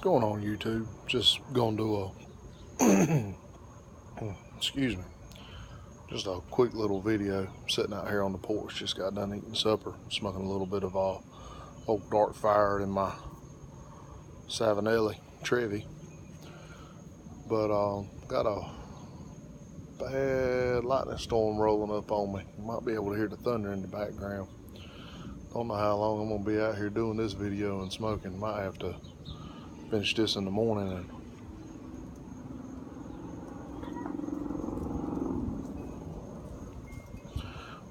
going on, YouTube? Just gonna do a excuse me, just a quick little video sitting out here on the porch. Just got done eating supper, smoking a little bit of old dark fire in my Savinelli Trevi, but got a bad lightning storm rolling up on me. You might be able to hear the thunder in the background. Don't know how long I'm gonna be out here doing this video and smoking. Might have to finish this in the morning and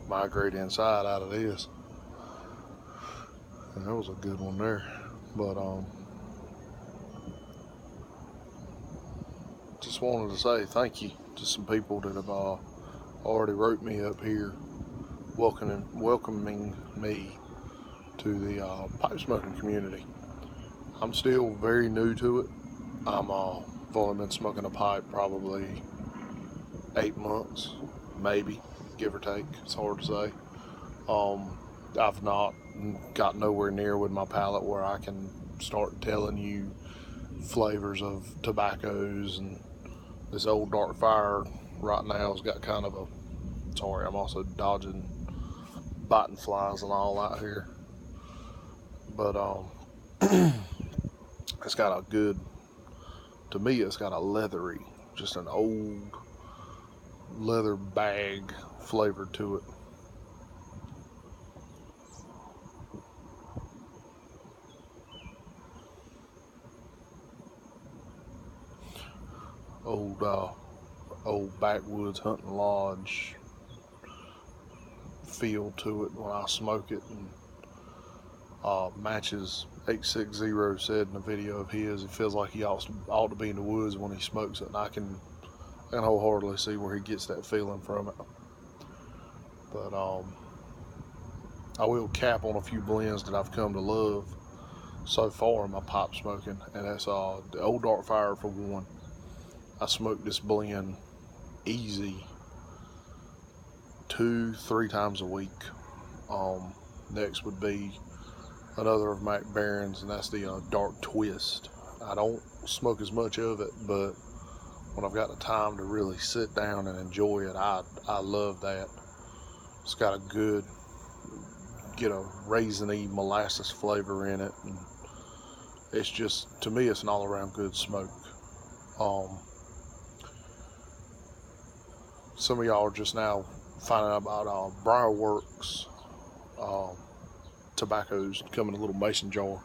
migrate inside out of this. And that was a good one there. But just wanted to say thank you to some people that have already wrote me up here welcoming me to the pipe smoking community. I'm still very new to it. I've only been smoking a pipe probably 8 months, maybe, give or take. It's hard to say. I've not got nowhere near with my palate where I can start telling you flavors of tobaccos, and this old dark fire right now has got kind of a, sorry, I'm also dodging biting flies and all out here, but it's got a good, to me it's got a leathery, just an old leather bag flavor to it. Old backwoods hunting lodge feel to it when I smoke it, and matches 860 said in a video of his, he feels like he ought to be in the woods when he smokes it, and I can wholeheartedly see where he gets that feeling from it. But I will cap on a few blends that I've come to love so far in my pipe smoking, and that's the old dark fire for one. I smoke this blend easy 2-3 times a week. Next would be another of Mac Baron's, and that's the dark twist. I don't smoke as much of it, but when I've got the time to really sit down and enjoy it, I love that. It's got a good, get a raisiny molasses flavor in it, and it's just, to me, it's an all-around good smoke. Some of y'all are just now finding out about Briarworks tobaccos coming in a little mason jar.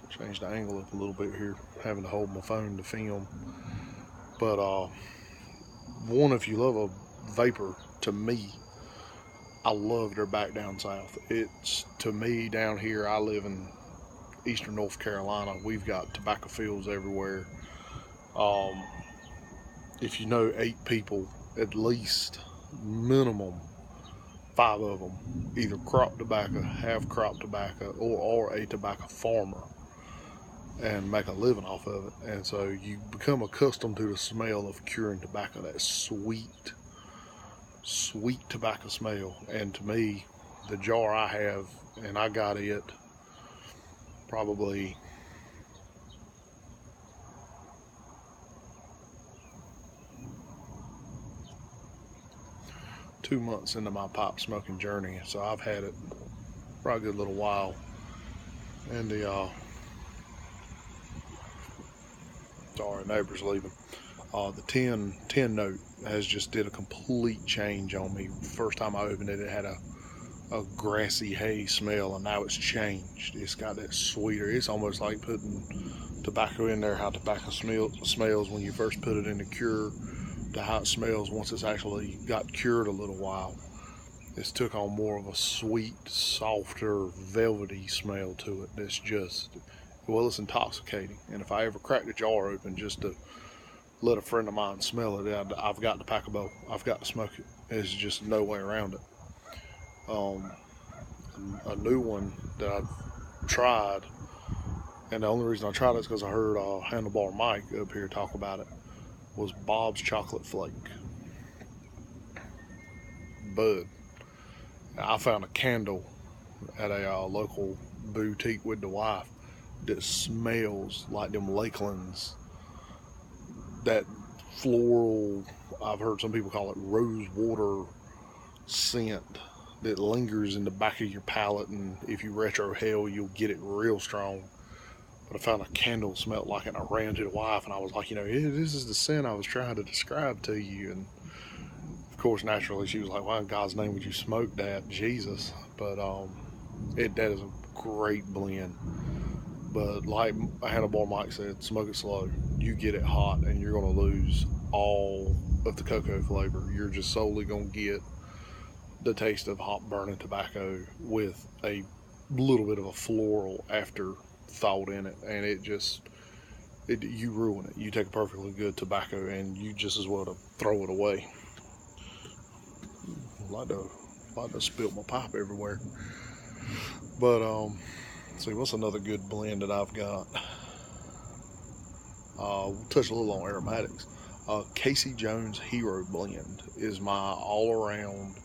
Change the angle up a little bit here, having to hold my phone to film. But one, if you love a vapor, to me, I love their back down south. It's, to me, down here, I live in eastern North Carolina. We've got tobacco fields everywhere. If you know 8 people, at least minimum 5 of them either crop tobacco, have crop tobacco, or are a tobacco farmer and make a living off of it. And so you become accustomed to the smell of curing tobacco, that sweet tobacco smell. And to me, the jar I have, and I got it probably 2 months into my pipe smoking journey, so I've had it for a good little while. And the sorry, neighbor's leaving. The 10 note has just did a complete change on me. First time I opened it, it had a grassy hay smell, and now it's changed. It's got that sweeter, it's almost like putting tobacco in there, how tobacco smells when you first put it in the cure, to how it smells once it's actually got cured a little while. It's took on more of a sweet, softer, velvety smell to it. That's just, well, it's intoxicating. And if I ever crack the jar open just to let a friend of mine smell it, I've got to pack a bowl. I've got to smoke it. There's just no way around it. A new one that I've tried, and the only reason I tried it is because I heard Handlebar Mike up here talk about it, was Bob's Chocolate Flake bud. I found a candle at a local boutique with the wife that smells like them Lakelands, that floral, I've heard some people call it rose water scent that lingers in the back of your palate, and if you retro hell, you'll get it real strong. But I found a candle smelled like it, and I ran to the wife, and I was like, this is the scent I was trying to describe to you. And of course, naturally, she was like, why in God's name would you smoke that? Jesus. But that is a great blend. But like Hannibal Mike said, smoke it slow. You get it hot, and you're going to lose all of the cocoa flavor. You're just solely going to get the taste of hot burning tobacco with a little bit of a floral afterthought in it, and you ruin it. You take a perfectly good tobacco and you just as well to throw it away. Like to spill my pipe everywhere. But see, what's another good blend that I've got? We'll touch a little on aromatics. Casey Jones Hero Blend is my all-around.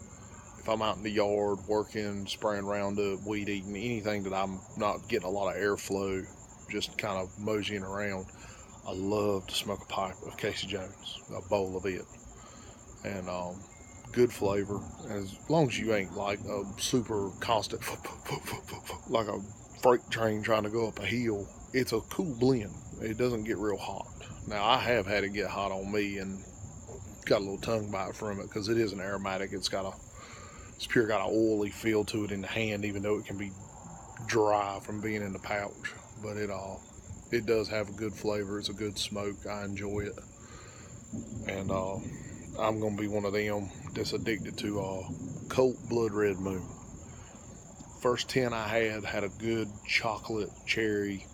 If I'm out in the yard working, spraying Roundup, weed eating, anything that I'm not getting a lot of airflow, just kind of moseying around, I love to smoke a pipe of Casey Jones, a bowl of it. And good flavor, as long as you ain't like a super constant, like a freight train trying to go up a hill. It's a cool blend. It doesn't get real hot. Now, I have had it get hot on me and got a little tongue bite from it because it is an aromatic. It's got an oily feel to it in the hand, even though it can be dry from being in the pouch. But it does have a good flavor. It's a good smoke. I enjoy it. And I'm going to be one of them that's addicted to Colt Blood Red Moon. First 10 I had a good chocolate cherry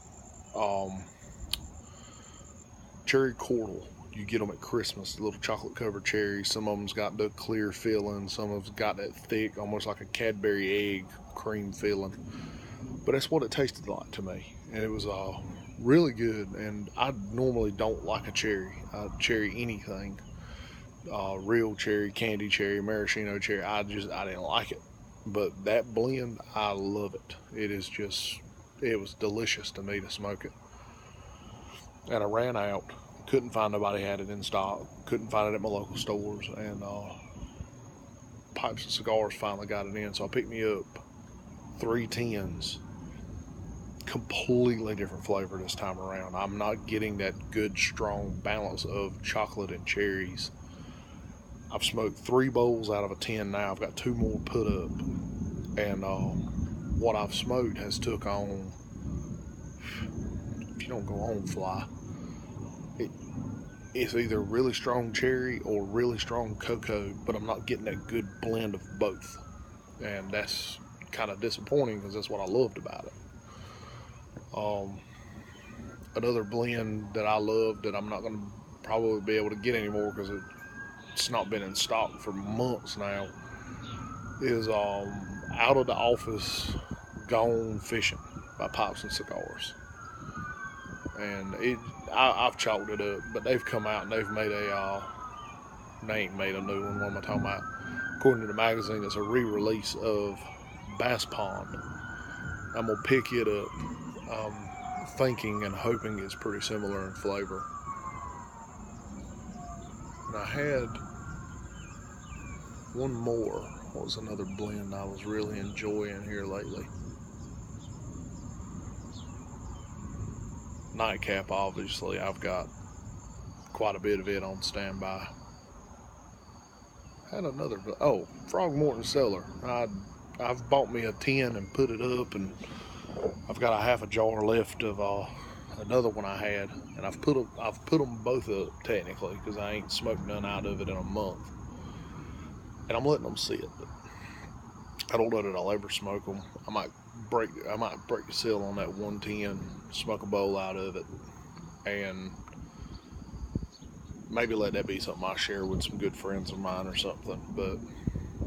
cordial. You get them at Christmas, the little chocolate covered cherries. Some of them's got the clear filling, some of them's got that thick, almost like a Cadbury egg cream filling. But that's what it tasted like to me, and it was really good. And I normally don't like a cherry. I cherry anything, real cherry, candy cherry, maraschino cherry. I didn't like it. But that blend, I love it. It was delicious to me to smoke it. And I ran out. Couldn't find nobody had it in stock. Couldn't find it at my local stores. And Pipes and Cigars finally got it in. So I picked me up 3 tins. Completely different flavor this time around. I'm not getting that good, strong balance of chocolate and cherries. I've smoked 3 bowls out of a 10 now. I've got 2 more put up. And what I've smoked has took on, if you don't go on fly, it's either really strong cherry or really strong cocoa, but I'm not getting that good blend of both. And that's kind of disappointing because that's what I loved about it. Another blend that I love that I'm not going to probably be able to get anymore because it's not been in stock for months now is Out of the Office Gone Fishing by Pipes and Cigars. And I've chalked it up, but they've come out and they've made they ain't made a new one. What am I talking about? According to the magazine, it's a re-release of Bass Pond. I'm gonna pick it up, thinking and hoping it's pretty similar in flavor. And I had one more. What was another blend I was really enjoying here lately? Nightcap, obviously. I've got quite a bit of it on standby. Had another, Frogmorton Cellar. I've bought me a 10 and put it up, and I've got a half a jar left of another one I had, and I've put them both up technically because I ain't smoked none out of it in a month, and I'm letting them sit. I don't know that I'll ever smoke them. I might break the seal on that 110, smoke a bowl out of it, and maybe let that be something I share with some good friends of mine or something. But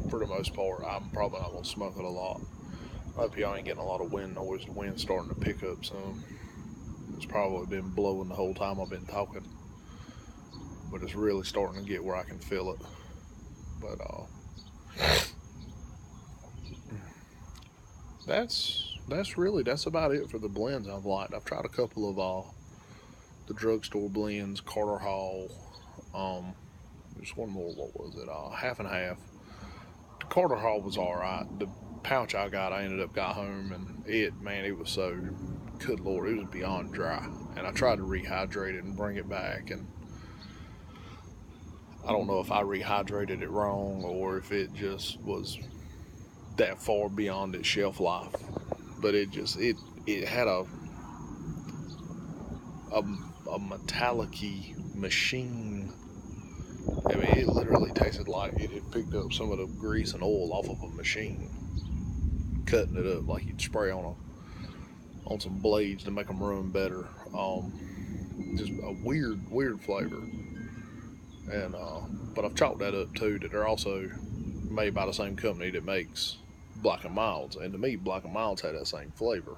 for the most part, I'm probably not going to smoke it a lot. I hope y'all ain't getting a lot of wind noise. The wind's starting to pick up some. It's probably been blowing the whole time I've been talking, but it's really starting to get where I can feel it. But that's that's about it for the blends I've liked. I've tried a couple of the drugstore blends, Carter Hall. There's one more. What was it? Half and half. The Carter Hall was all right. The pouch I ended up got home, and it was so, good Lord, it was beyond dry. And I tried to rehydrate it and bring it back, and I don't know if I rehydrated it wrong or if it just was that far beyond its shelf life. But it had a metallic-y machine. I mean, it literally tasted like it had picked up some of the grease and oil off of a machine, cutting it up like you'd spray on some blades to make them run better. Just a weird flavor. And but I've chalked that up too, that they're also made by the same company that makes Black and Milds, and to me, Black and Milds had that same flavor.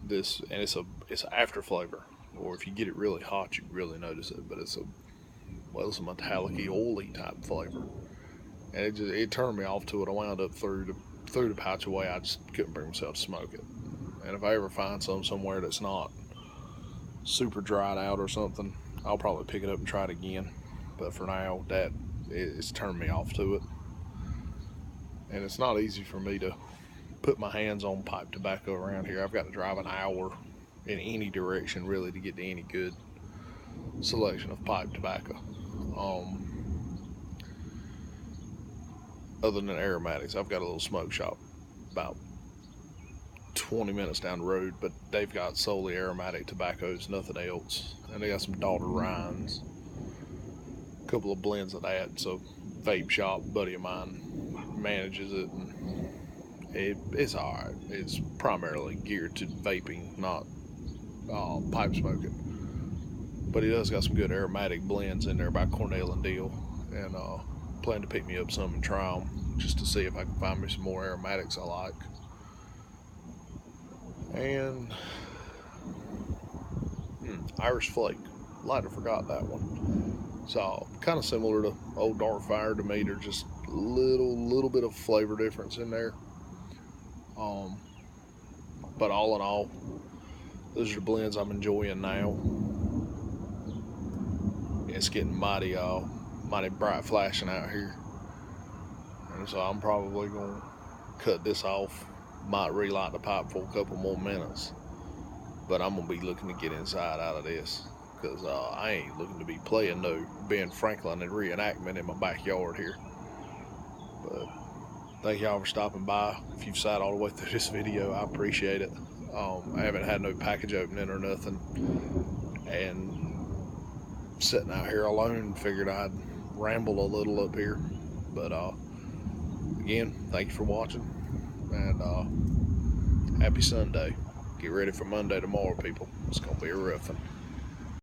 It's an after flavor, or if you get it really hot, you really notice it. But it's a metallic-y, oily type flavor, and it turned me off to it. I wound up threw the pouch away. I just couldn't bring myself to smoke it. And if I ever find somewhere that's not super dried out or something, I'll probably pick it up and try it again. But for now, it's turned me off to it. And it's not easy for me to put my hands on pipe tobacco around here. I've got to drive an hour in any direction really to get to any good selection of pipe tobacco. Other than aromatics, I've got a little smoke shop about 20 minutes down the road, but they've got solely aromatic tobaccos, nothing else. And they got some daughter rinds, a couple of blends of that. So vape shop, buddy of mine manages it, and it's alright. It's primarily geared to vaping, not pipe smoking. But he does got some good aromatic blends in there by Cornell and Deal, and plan to pick me up some and try them just to see if I can find me some more aromatics I like. And Irish Flake, might have forgot that one. So kind of similar to Old Dark Fire to me. There's just a little bit of flavor difference in there. But all in all, those are the blends I'm enjoying now. It's getting mighty bright flashing out here, and so I'm probably gonna cut this off. Might relight the pipe for a couple more minutes, but I'm gonna be looking to get inside out of this, because I ain't looking to be playing no Ben Franklin and reenactment in my backyard here. But thank y'all for stopping by. If you've sat all the way through this video, I appreciate it. I haven't had no package opening or nothing, and sitting out here alone, figured I'd ramble a little up here. But again, thank you for watching, and happy Sunday. Get ready for Monday tomorrow, people. It's gonna be a rough one.